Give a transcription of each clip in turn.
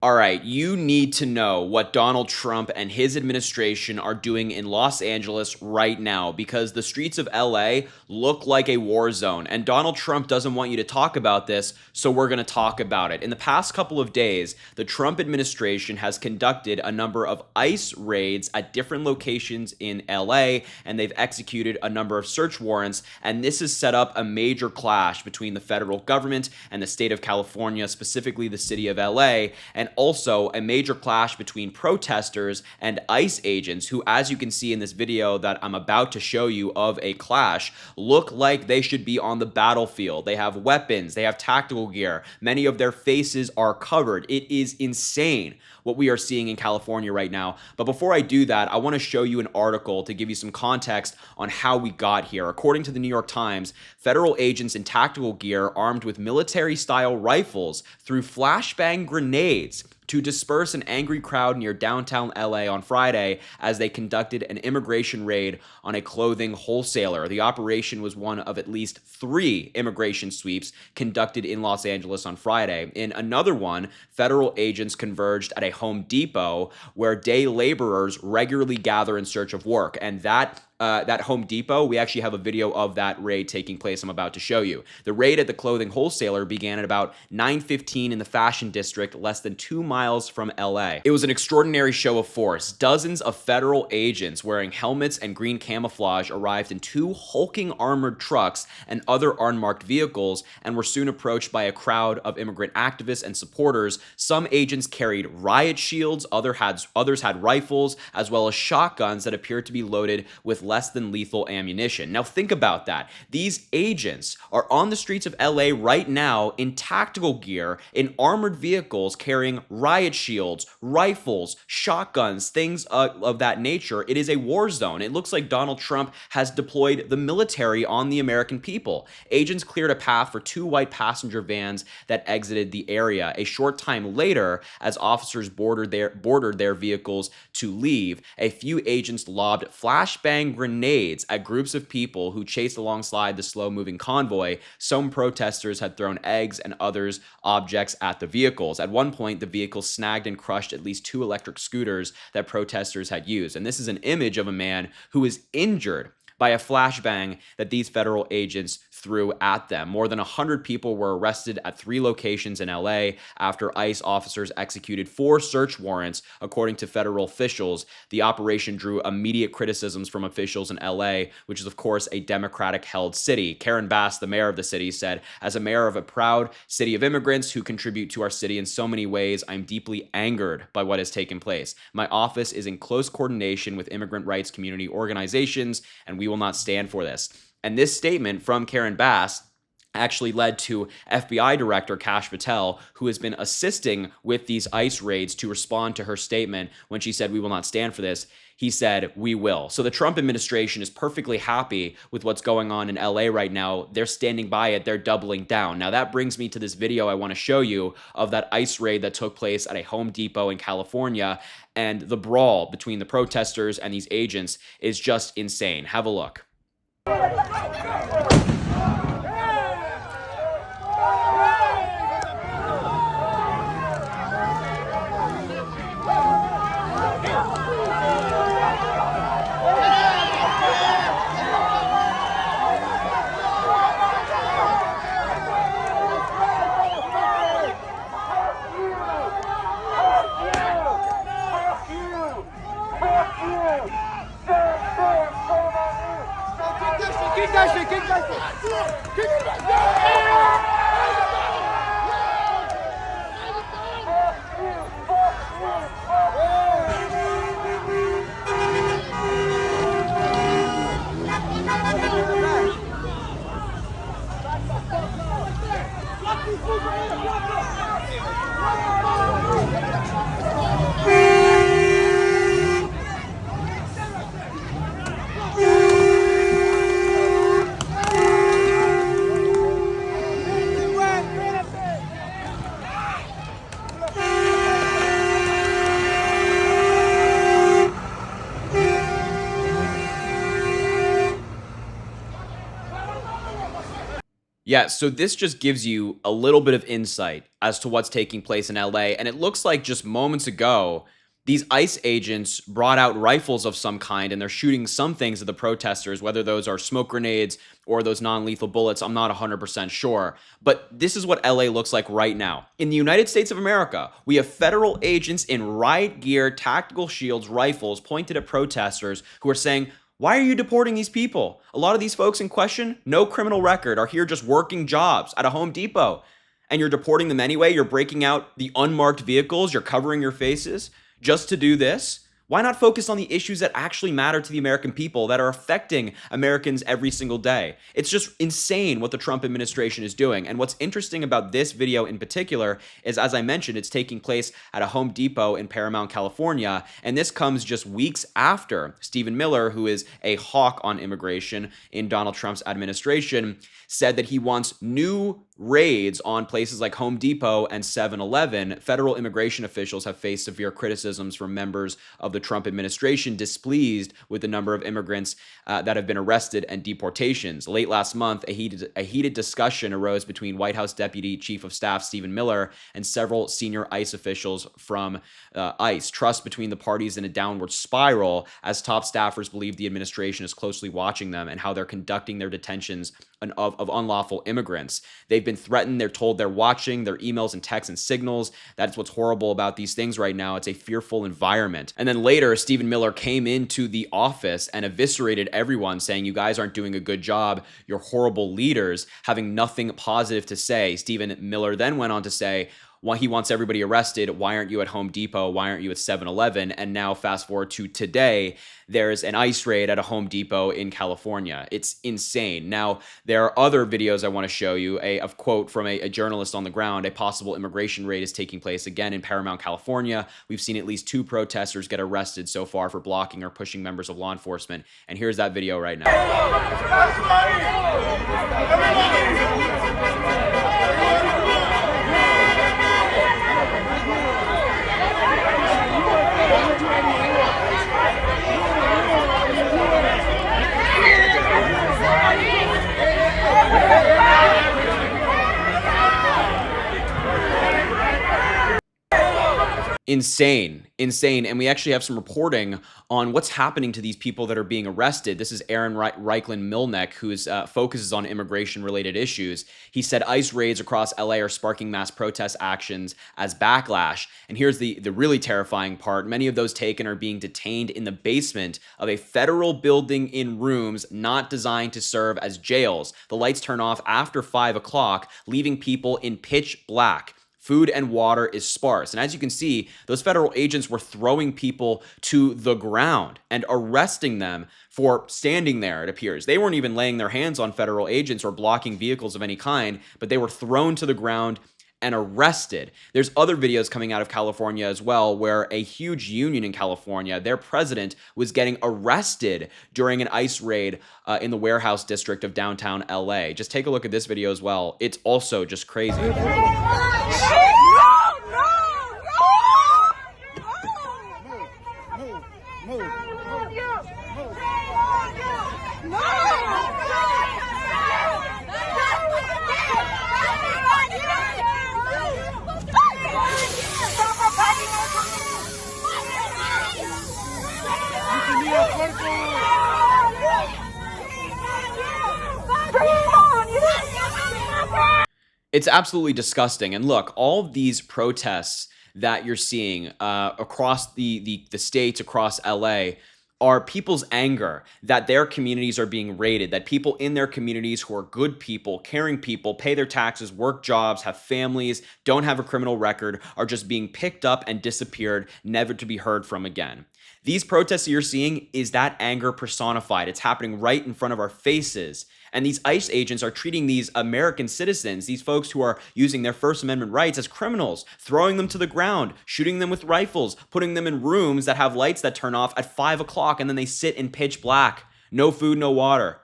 All right, you need to know what Donald Trump and his administration are doing in Los Angeles right now because the streets of LA look like a war zone. And Donald Trump doesn't want you to talk about this, so we're going to talk about it. In the past couple of days, the Trump administration has conducted a number of ICE raids at different locations in LA, and they've executed a number of search warrants. And this has set up a major clash between the federal government and the state of California, specifically the city of LA, and also a major clash between protesters and ICE agents who, as you can see in this video that I'm about to show you of a clash, look like they should be on the battlefield. They have weapons, they have tactical gear, many of their faces are covered. It is insane what we are seeing in California right now. But before I do that, I want to show you an article to give you some context on how we got here. According to the New York Times, federal agents in tactical gear armed with military-style rifles threw flashbang grenades to disperse an angry crowd near downtown LA on Friday as they conducted an immigration raid on a clothing wholesaler. The operation was one of at least 3 immigration sweeps conducted in Los Angeles on Friday. In another one, federal agents converged at a Home Depot where day laborers regularly gather in search of work, and that Home Depot, we actually have a video of that raid taking place I'm about to show you. The raid at the clothing wholesaler began at about 9:15 in the Fashion District, less than 2 miles from LA. It was an extraordinary show of force. Dozens of federal agents wearing helmets and green camouflage arrived in 2 hulking armored trucks and other unmarked vehicles and were soon approached by a crowd of immigrant activists and supporters. Some agents carried riot shields, others had rifles, as well as shotguns that appeared to be loaded with less than lethal ammunition. Now think about that. These agents are on the streets of LA right now in tactical gear, in armored vehicles carrying riot shields, rifles, shotguns, things of that nature. It is a war zone. It looks like Donald Trump has deployed the military on the American people. Agents cleared a path for 2 white passenger vans that exited the area. A short time later, as officers boarded their vehicles to leave, a few agents lobbed flashbang grenades at groups of people who chased alongside the slow-moving convoy. Some protesters had thrown eggs and others objects at the vehicles. At one point, the vehicles snagged and crushed at least 2 electric scooters that protesters had used. And this is an image of a man who was injured by a flashbang that these federal agents threw at them. More than 100 people were arrested at 3 locations in LA after ICE officers executed 4 search warrants, according to federal officials. The operation drew immediate criticisms from officials in LA, which is, of course, a Democratic-held city. Karen Bass, the mayor of the city, said, "As a mayor of a proud city of immigrants who contribute to our city in so many ways, I'm deeply angered by what has taken place. My office is in close coordination with immigrant rights community organizations, and we will not stand for this." And this statement from Karen Bass actually led to FBI Director Kash Patel, who has been assisting with these ICE raids, to respond to her statement when she said, "We will not stand for this." He said, "We will." So the Trump administration is perfectly happy with what's going on in LA right now. They're standing by it. They're doubling down. Now that brings me to this video I want to show you of that ICE raid that took place at a Home Depot in California. And the brawl between the protesters and these agents is just insane. Have a look. Yeah, so this just gives you a little bit of insight as to what's taking place in LA. And it looks like just moments ago, these ICE agents brought out rifles of some kind and they're shooting some things at the protesters, whether those are smoke grenades or those non lethal bullets. I'm not 100% sure. But this is what LA looks like right now. In the United States of America, we have federal agents in riot gear, tactical shields, rifles pointed at protesters who are saying, why are you deporting these people? A lot of these folks in question, no criminal record, are here just working jobs at a Home Depot. And you're deporting them anyway. You're breaking out the unmarked vehicles. You're covering your faces just to do this. Why not focus on the issues that actually matter to the American people, that are affecting Americans every single day? It's just insane what the Trump administration is doing. And what's interesting about this video in particular is, as I mentioned, it's taking place at a Home Depot in Paramount, California. And this comes just weeks after Stephen Miller, who is a hawk on immigration in Donald Trump's administration, said that he wants new raids on places like Home Depot and 7-Eleven. Federal immigration officials have faced severe criticisms from members of the Trump administration displeased with the number of immigrants that have been arrested and deportations. Late last month, a heated discussion arose between White House Deputy Chief of Staff Stephen Miller and several senior ICE officials from ICE. Trust between the parties in a downward spiral as top staffers believe the administration is closely watching them and how they're conducting their detentions of unlawful immigrants. They've been threatened. They're told they're watching their emails and texts and signals. That's what's horrible about these things right now. It's a fearful environment. And then later, Stephen Miller came into the office and eviscerated everyone, saying, you guys aren't doing a good job. You're horrible leaders, having nothing positive to say. Stephen Miller then went on to say, why he wants everybody arrested. Why aren't you at Home Depot? Why aren't you at 7-Eleven? And now fast forward to today, there's an ICE raid at a Home Depot in California. It's insane. Now, there are other videos I want to show you. A quote from a journalist on the ground. A possible immigration raid is taking place again in Paramount, California. We've seen at least 2 protesters get arrested so far for blocking or pushing members of law enforcement. And here's that video right now. Insane. And we actually have some reporting on what's happening to these people that are being arrested. This is Aaron Reichlin Milnek, who focuses on immigration-related issues. He said ICE raids across LA are sparking mass protest actions as backlash. And here's the really terrifying part. Many of those taken are being detained in the basement of a federal building in rooms not designed to serve as jails. The lights turn off after 5 o'clock, leaving people in pitch black. Food and water is sparse. And as you can see, those federal agents were throwing people to the ground and arresting them for standing there, it appears. They weren't even laying their hands on federal agents or blocking vehicles of any kind, but they were thrown to the ground and arrested. There's other videos coming out of California as well, where a huge union in California, their president was getting arrested during an ICE raid in the warehouse district of downtown LA. Just take a look at this video as well. It's also just crazy. It's absolutely disgusting. And look, all of these protests that you're seeing across the states, across LA, are people's anger that their communities are being raided, that people in their communities who are good people, caring people, pay their taxes, work jobs, have families, don't have a criminal record, are just being picked up and disappeared, never to be heard from again. These protests that you're seeing is that anger personified. It's happening right in front of our faces. And these ICE agents are treating these American citizens, these folks who are using their First Amendment rights, as criminals, throwing them to the ground, shooting them with rifles, putting them in rooms that have lights that turn off at 5 o'clock, and then they sit in pitch black. No food, no water.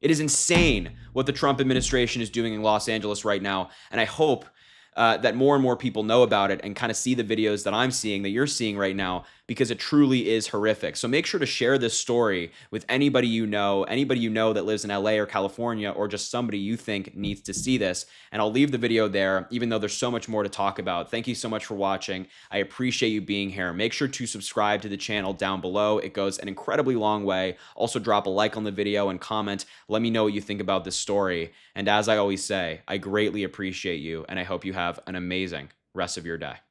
It is insane what the Trump administration is doing in Los Angeles right now. And I hope that more and more people know about it and kind of see the videos that I'm seeing, that you're seeing right now, because it truly is horrific. So make sure to share this story with anybody you know that lives in LA or California, or just somebody you think needs to see this. And I'll leave the video there, even though there's so much more to talk about. Thank you so much for watching. I appreciate you being here. Make sure to subscribe to the channel down below. It goes an incredibly long way. Also, drop a like on the video and comment. Let me know what you think about this story. And as I always say, I greatly appreciate you, and I hope you have an amazing rest of your day.